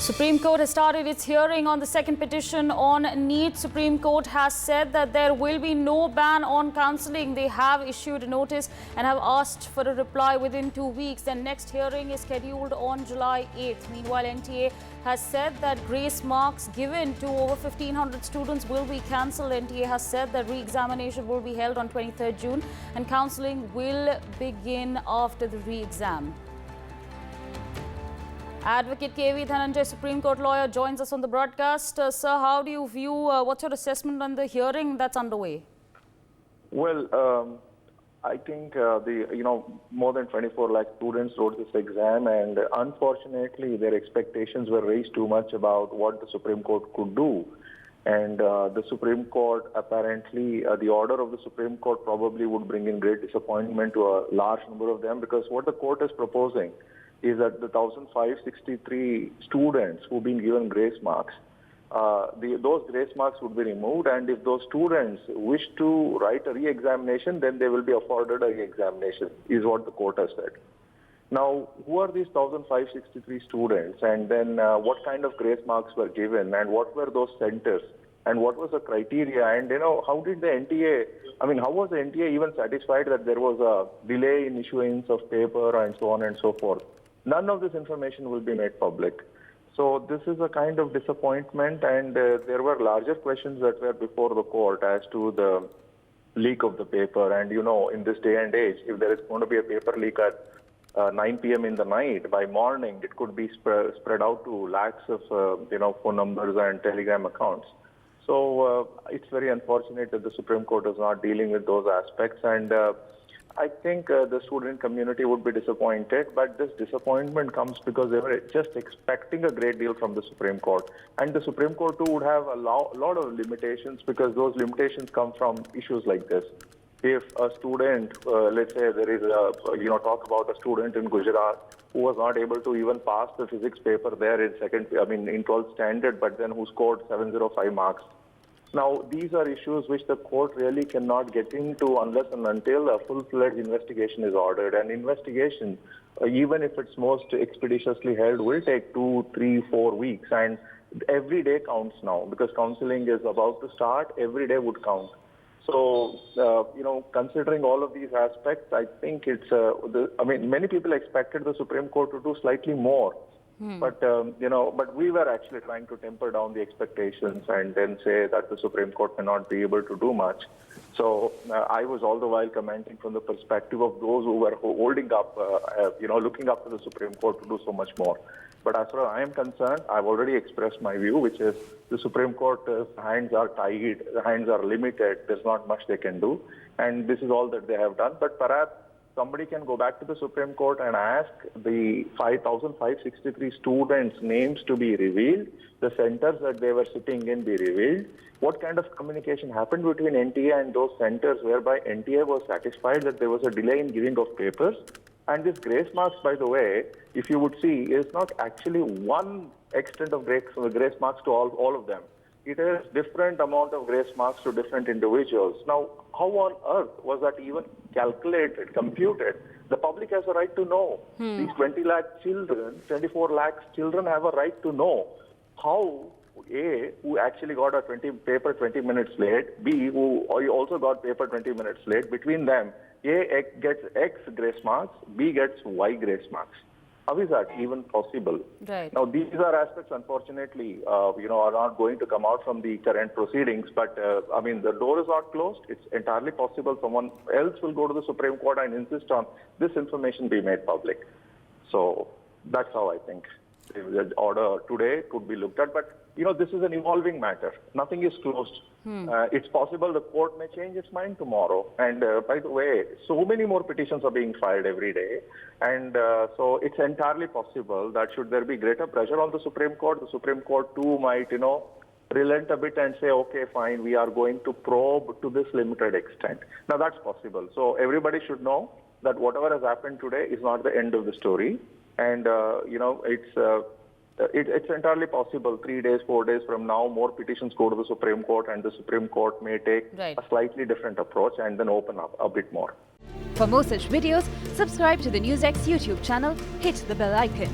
Supreme Court has started its hearing on the second petition on NEET. Supreme Court has said that there will be no ban on counselling. They have issued a notice and have asked for a reply within 2 weeks. Their next hearing is scheduled on July 8th. Meanwhile, NTA has said that grace marks given to over 1,500 students will be cancelled. NTA has said that re-examination will be held on 23rd June and counselling will begin after the re-exam. Advocate KV Dhananjay, Supreme Court lawyer, joins us on the broadcast. Sir, how do you view, what's your assessment on the hearing that's underway? Well, I think more than 24 lakh students wrote this exam, and unfortunately their expectations were raised too much about what the Supreme Court could do. And the Supreme Court apparently, the order of the Supreme Court probably would bring in great disappointment to a large number of them, because what the court is proposing is that the 1,563 students who've been given grace marks, those grace marks would be removed, and if those students wish to write a re-examination, then they will be afforded a re-examination, is what the court has said. Now, who are these 1,563 students, and then what kind of grace marks were given, and what were those centers, and what was the criteria, and how did the NTA, how was the NTA even satisfied that there was a delay in issuance of paper and so on and so forth? None of this information will be made public. So this is a kind of disappointment, and there were larger questions that were before the court as to the leak of the paper. And in this day and age, if there is going to be a paper leak at 9 p.m. in the night, by morning it could be spread out to lakhs of phone numbers and telegram accounts. So it's very unfortunate that the Supreme Court is not dealing with those aspects, and I think the student community would be disappointed, but this disappointment comes because they were just expecting a great deal from the Supreme Court. And the Supreme Court too would have a lot of limitations, because those limitations come from issues like this. If a student, let's say there is talk about a student in Gujarat who was not able to even pass the physics paper there in in 12th standard, but then who scored 705 marks. Now, these are issues which the court really cannot get into unless and until a full-fledged investigation is ordered. And investigation, even if it's most expeditiously held, will take 2, 3, 4 weeks. And every day counts now, because counseling is about to start. Every day would count. So, considering all of these aspects, I think it's, many people expected the Supreme Court to do slightly more. But we were actually trying to temper down the expectations and then say that the Supreme Court may not be able to do much. So I was all the while commenting from the perspective of those who were holding up, looking up to the Supreme Court to do so much more. But as far as I am concerned, I've already expressed my view, which is the Supreme Court's hands are tied, the hands are limited, there's not much they can do. And this is all that they have done. But perhaps somebody can go back to the Supreme Court and ask the 5,563 students' names to be revealed, the centers that they were sitting in be revealed, what kind of communication happened between NTA and those centers whereby NTA was satisfied that there was a delay in giving of papers. And this grace marks, by the way, if you would see, is not actually one extent of grace marks to all of them. It is different amount of grace marks to different individuals. Now, how on earth was that even calculated, computed? The public has a right to know. These 20 lakh children, 24 lakh children have a right to know how A, who actually got a paper 20 minutes late, B, who also got paper 20 minutes late, between them, A gets X grace marks, B gets Y grace marks. How is that even possible? Right. Now, these are aspects, unfortunately, are not going to come out from the current proceedings. But, the door is not closed. It's entirely possible someone else will go to the Supreme Court and insist on this information be made public. So that's how I think the order today could be looked at. But, this is an evolving matter. Nothing is closed. It's possible the court may change its mind tomorrow. And by the way, so many more petitions are being filed every day. And so it's entirely possible that should there be greater pressure on the Supreme Court too might, relent a bit and say, okay, fine, we are going to probe to this limited extent. Now, that's possible. So everybody should know that whatever has happened today is not the end of the story. And, it's entirely possible 3 days, 4 days from now, more petitions go to the Supreme Court, and the Supreme Court may take a slightly different approach and then open up a bit more. For more such videos, subscribe to the NewsX YouTube channel, hit the bell icon.